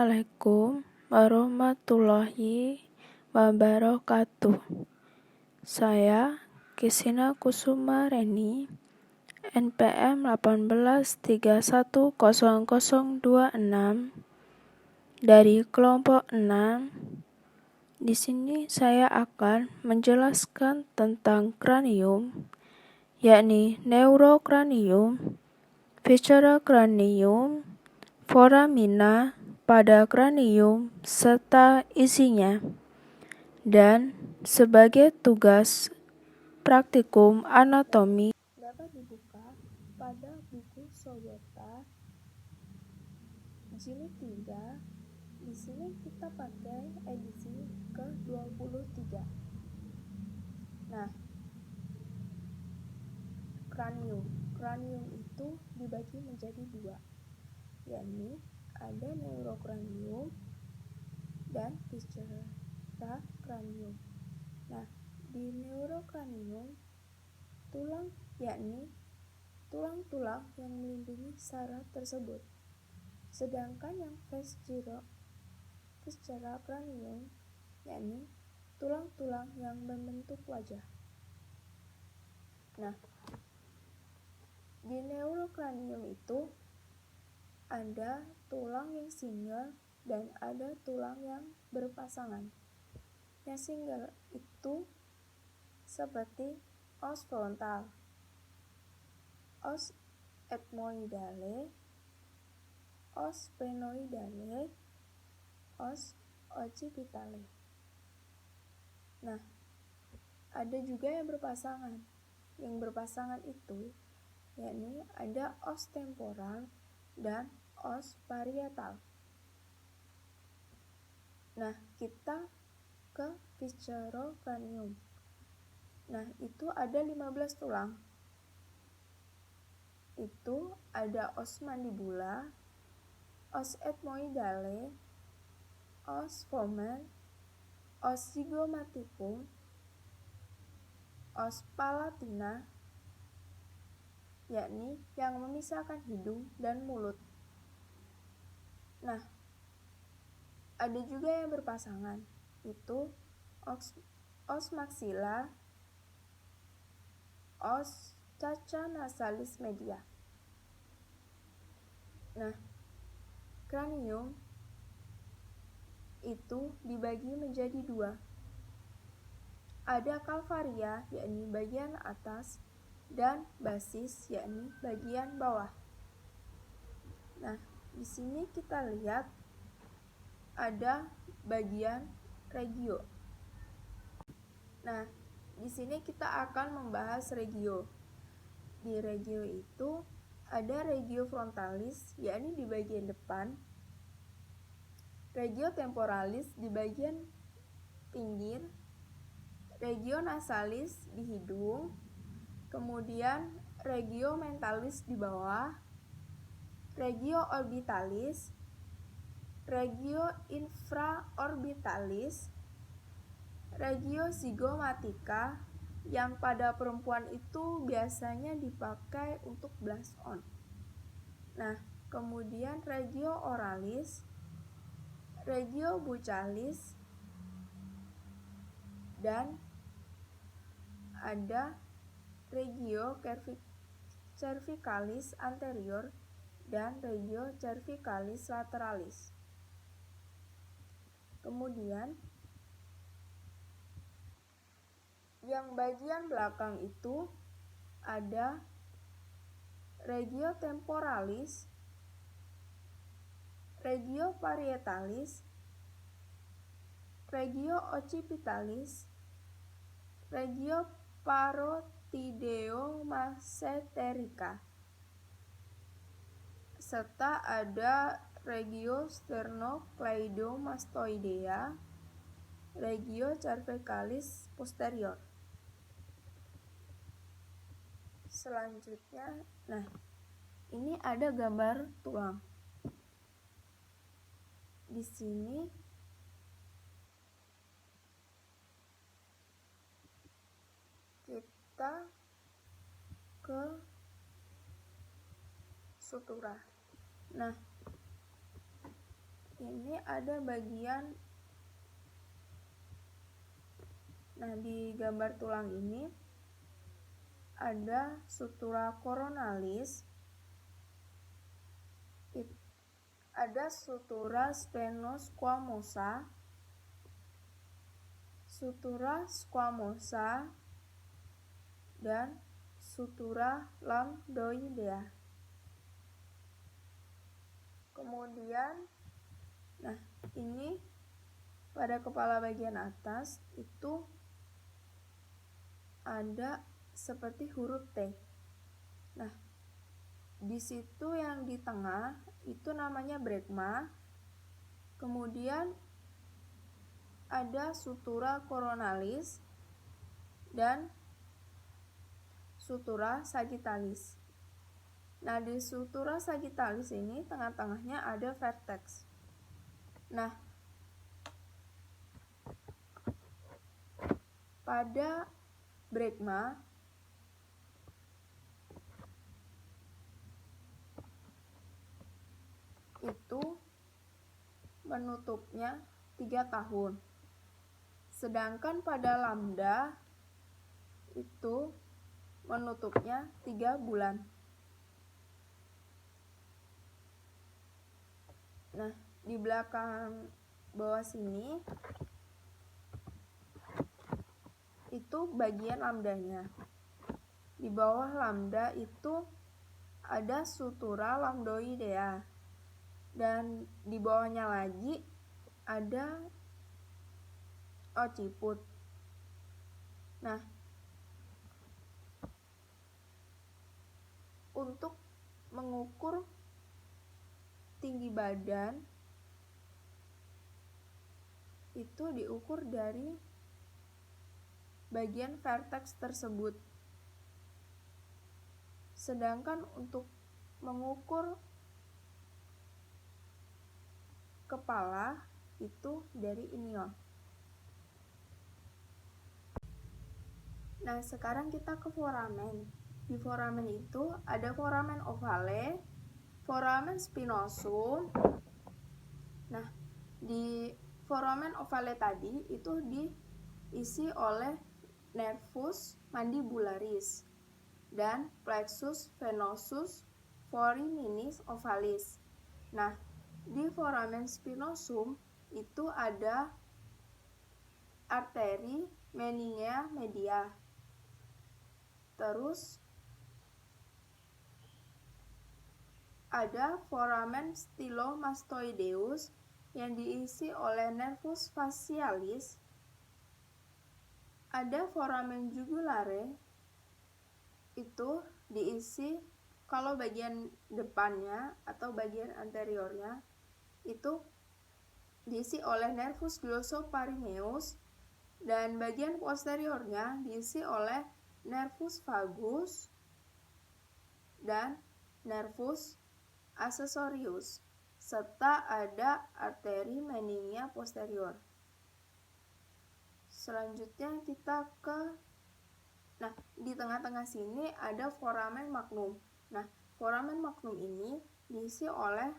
Assalamualaikum warahmatullahi wabarakatuh. Saya Kisina Kusuma Reni, NPM 18310026 dari kelompok 6. Di sini saya akan menjelaskan tentang kranium, yakni neurokranium, viscera kranium, foramina pada kranium serta isinya, dan sebagai tugas praktikum anatomi dapat dibuka pada buku Soyota jilid 3. Di sini kita pakai edisi ke-23. Nah, kranium itu dibagi menjadi dua, yakni ada neurokranium dan viscera kranium. Nah, di neurokranium yakni tulang-tulang yang melindungi saraf tersebut. Sedangkan yang viscera kranium yakni tulang-tulang yang membentuk wajah. Nah, di neurokranium itu ada tulang yang single dan ada tulang yang berpasangan. Yang single itu seperti os frontal, os ethmoidale, os sphenoidale, os occipitale. Nah, ada juga yang berpasangan. Yang berpasangan itu yakni ada os temporal dan os parietal. Nah, kita ke viscerokranium. Nah, itu ada 15 tulang. Itu ada os mandibula, os ethmoidale, os foramen, os zygomaticum, os palatina, yakni yang memisahkan hidung dan mulut. Nah, ada juga yang berpasangan, itu os maxilla, os cacca nasalis media. Nah, kranium itu dibagi menjadi dua. Ada calvaria, yakni bagian atas, dan basis, yakni bagian bawah. Nah, di sini kita lihat ada bagian regio. Nah, di sini kita akan membahas regio. Di regio itu ada regio frontalis, yakni di bagian depan, regio temporalis di bagian pinggir, regio nasalis di hidung, kemudian regio mentalis di bawah, regio orbitalis, regio infraorbitalis, regio zygomatica yang pada perempuan itu biasanya dipakai untuk blush on. Nah, kemudian regio oralis, regio buccalis, dan ada regio cervicalis anterior dan regio cervicalis lateralis. Kemudian yang bagian belakang itu ada regio temporalis, regio parietalis, regio occipitalis, regio parotideomasterica, serta ada regio sternocleidomastoidea, regio cervicalis posterior. Selanjutnya, nah, ini ada gambar tulang. Di sini kita ke sutura. Nah, ini ada bagian, di gambar tulang ini ada sutura coronalis, ada sutura sphenoisquamosa, sutura squamosa, dan sutura lambdoidea. Kemudian, ini pada kepala bagian atas itu ada seperti huruf T. Di situ yang di tengah itu namanya brekma. Kemudian ada sutura coronalis dan sutura sagittalis. Di sutura sagittalis ini tengah-tengahnya ada vertex. Pada brekma itu menutupnya 3 tahun. Sedangkan pada lambda itu menutupnya 3 bulan. Di belakang bawah sini itu bagian lambdanya. Di bawah lambda itu ada sutura lambdoidea. Dan di bawahnya lagi ada occiput. Untuk mengukur tinggi badan itu diukur dari bagian vertex tersebut. Sedangkan untuk mengukur kepala itu dari inion. Sekarang kita ke foramen. Di foramen itu ada foramen ovale, foramen spinosum. Di foramen ovale tadi itu diisi oleh nervus mandibularis dan plexus venosus foriminis ovalis. Di foramen spinosum itu ada arteri meningea media. Terus ada foramen stylomastoideus yang diisi oleh nervus facialis. Ada foramen jugulare, itu diisi, kalau bagian depannya atau bagian anteriornya itu diisi oleh nervus glossopharyngeus, dan bagian posteriornya diisi oleh nervus vagus dan nervus accessorius, serta ada arteri meningea posterior. Selanjutnya kita ke di tengah-tengah sini ada foramen magnum. Foramen magnum ini diisi oleh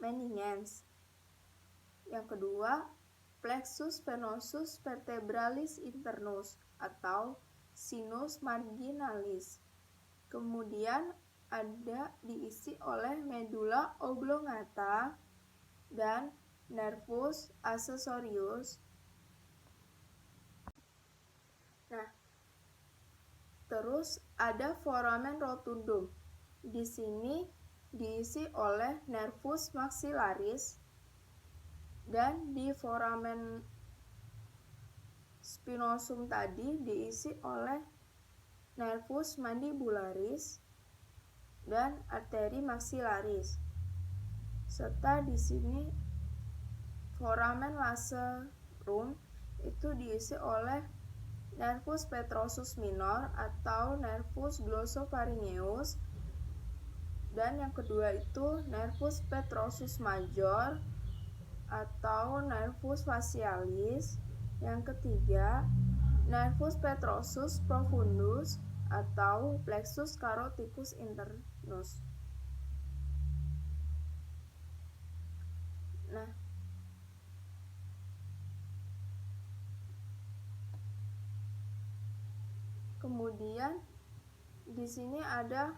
meningens. Yang kedua, plexus venosus vertebralis internus atau sinus marginalis. Kemudian ada diisi oleh medulla oblongata dan nervus accessorius. Terus ada foramen rotundum. Di sini diisi oleh nervus maxillaris, dan di foramen spinosum tadi diisi oleh nervus mandibularis dan arteri maxillaris. Serta di sini foramen lacerum itu diisi oleh nervus petrosus minor atau nervus glossopharyngeus, dan yang kedua itu nervus petrosus major atau nervus facialis. Yang ketiga, nervus petrosus profundus atau plexus caroticus internus. Nah, kemudian di sini ada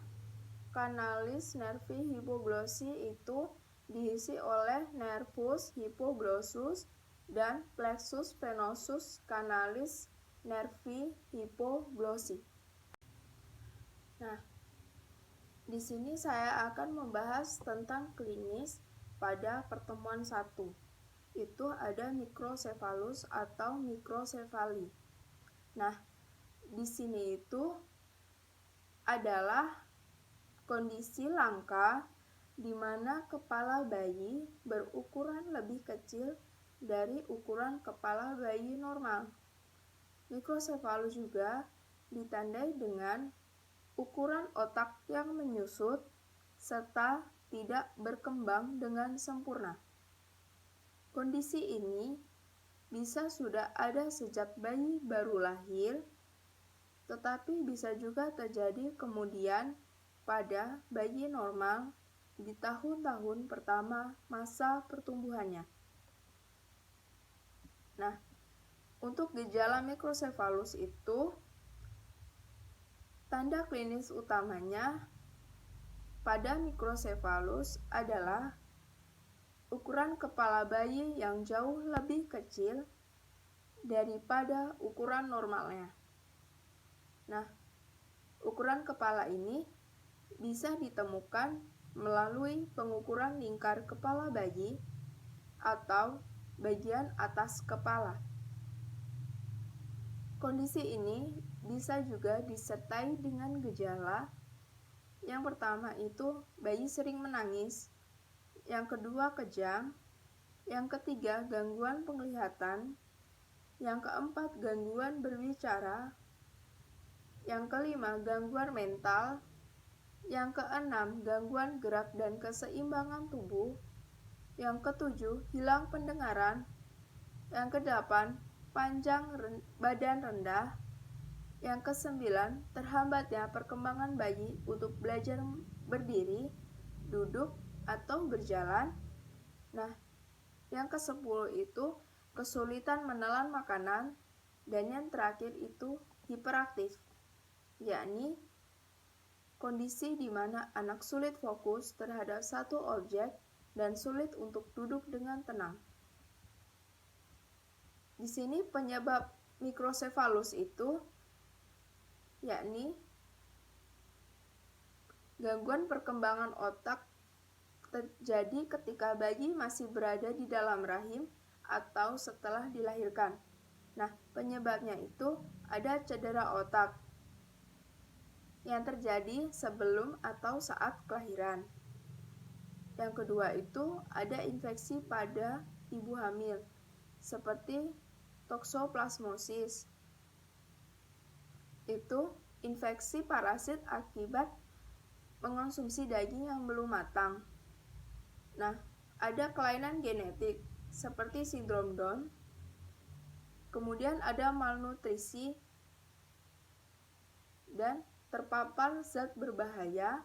kanalis nervi hipoglossi, itu diisi oleh nervus hipoglossus dan plexus venosus kanalis nervi hipoglossi. Nah, di sini saya akan membahas tentang klinis pada pertemuan 1. Itu ada mikrosefalus atau mikrosefali. Nah, di sini itu adalah kondisi langka di mana kepala bayi berukuran lebih kecil dari ukuran kepala bayi normal. Mikrosefalus juga ditandai dengan ukuran otak yang menyusut serta tidak berkembang dengan sempurna. Kondisi ini bisa sudah ada sejak bayi baru lahir, tetapi bisa juga terjadi kemudian pada bayi normal di tahun-tahun pertama masa pertumbuhannya. Nah, untuk gejala mikrosefalus itu, tanda klinis utamanya pada mikrosefalus adalah ukuran kepala bayi yang jauh lebih kecil daripada ukuran normalnya. Nah, ukuran kepala ini bisa ditemukan melalui pengukuran lingkar kepala bayi atau bagian atas kepala. Kondisi ini bisa juga disertai dengan gejala. Yang pertama itu bayi sering menangis, yang kedua kejang, yang ketiga gangguan penglihatan, yang keempat gangguan berbicara, yang kelima gangguan mental, yang keenam gangguan gerak dan keseimbangan tubuh, yang ketujuh hilang pendengaran, yang kedelapan panjang badan rendah, yang kesembilan terhambatnya perkembangan bayi untuk belajar berdiri, duduk, atau berjalan. Nah, yang ke-10 itu kesulitan menelan makanan, dan yang terakhir itu hiperaktif, yakni kondisi di mana anak sulit fokus terhadap satu objek dan sulit untuk duduk dengan tenang. Di sini penyebab mikrosefalus itu yakni gangguan perkembangan otak terjadi ketika bayi masih berada di dalam rahim atau setelah dilahirkan. Nah, penyebabnya itu ada cedera otak yang terjadi sebelum atau saat kelahiran. Yang kedua itu ada infeksi pada ibu hamil, seperti toksoplasmosis. Itu infeksi parasit akibat mengonsumsi daging yang belum matang. Nah, ada kelainan genetik seperti sindrom Down. Kemudian ada malnutrisi dan terpapar zat berbahaya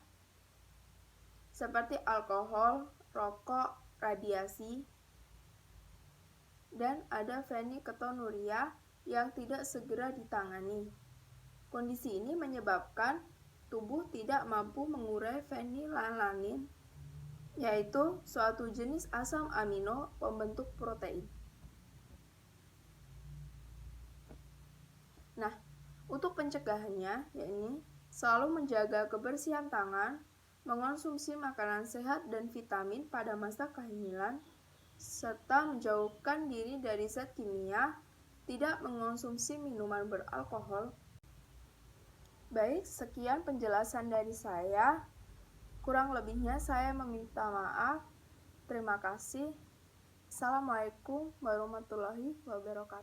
seperti alkohol, rokok, radiasi, dan ada fenilketonuria yang tidak segera ditangani. Kondisi ini menyebabkan tubuh tidak mampu mengurai fenilalanin, yaitu suatu jenis asam amino pembentuk protein. Nah, untuk pencegahannya, yakni selalu menjaga kebersihan tangan, mengonsumsi makanan sehat dan vitamin pada masa kehamilan, serta menjauhkan diri dari zat kimia, tidak mengonsumsi minuman beralkohol. Baik, sekian penjelasan dari saya. Kurang lebihnya saya meminta maaf. Terima kasih. Assalamualaikum warahmatullahi wabarakatuh.